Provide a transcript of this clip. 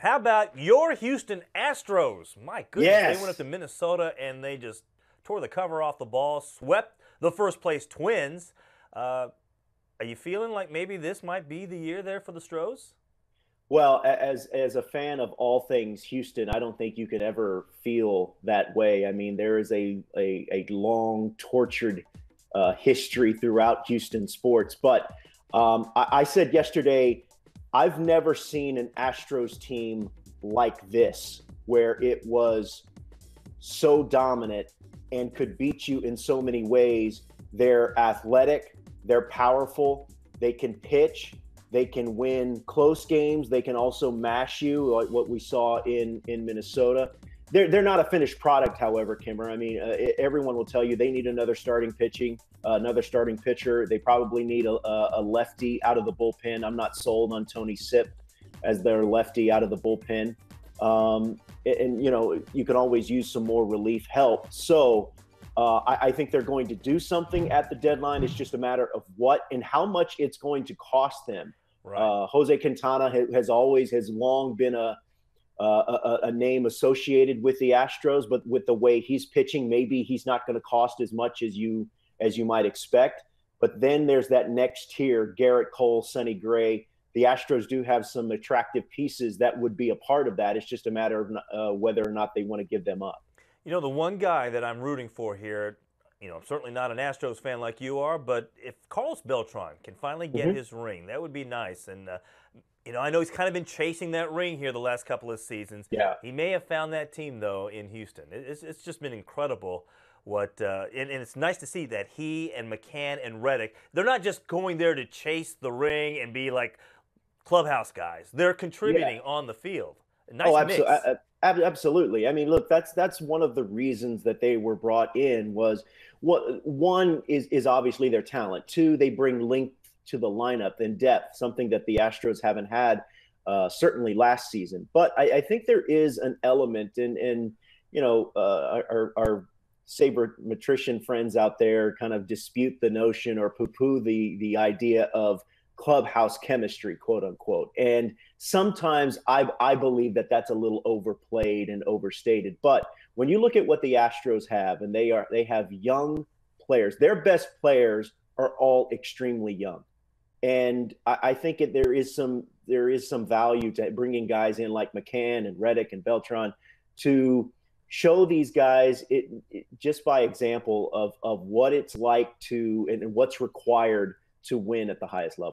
How about your Houston Astros? My goodness, Yes. they went up to Minnesota and they just tore the cover off the ball, swept the first place Twins. Are you feeling like maybe this might be the year there for the Stros? Well, as a fan of all things Houston, I don't think you could ever feel that way. I mean, there is a long, tortured history throughout Houston sports. But I said yesterday, I've never seen an Astros team like this, where it was so dominant and could beat you in so many ways. They're athletic, they're powerful, they can pitch, they can win close games, they can also mash you, like what we saw in Minnesota. They're not a finished product, however, Kimmer. I mean, everyone will tell you they need another starting pitcher. They probably need a lefty out of the bullpen. I'm not sold on Tony Sipp as their lefty out of the bullpen. And you can always use some more relief help. So I think they're going to do something at the deadline. It's just a matter of what and how much it's going to cost them. Right. Jose Quintana has long been a name associated with the Astros, but with the way he's pitching, maybe he's not going to cost as much as you might expect. But then there's that next tier: Garrett Cole, Sonny Gray. The Astros do have some attractive pieces that would be a part of that. It's just a matter of whether or not they want to give them up. You know, the one guy that I'm rooting for here, I'm certainly not an Astros fan like you are, but if Carlos Beltran can finally get his ring, that would be nice. And, I know he's kind of been chasing that ring here the last couple of seasons. Yeah. He may have found that team, though, in Houston. It's just been incredible and it's nice to see that he and McCann and Reddick, they're not just going there to chase the ring and be like clubhouse guys. They're contributing on the field. Nice mix. Absolutely. I mean, look, that's one of the reasons that they were brought in. Was one is obviously their talent. Two, they bring length to the lineup and depth, something that the Astros haven't had certainly last season. But I think there is an element, and our sabermetrician friends out there kind of dispute the notion or poo-poo the idea of clubhouse chemistry, quote unquote. And sometimes I believe that that's a little overplayed and overstated. But when you look at what the Astros have, and they have young players, their best players are all extremely young. And I think there is some value to bringing guys in like McCann and Reddick and Beltran to show these guys just by example of what it's like to and what's required to win at the highest level.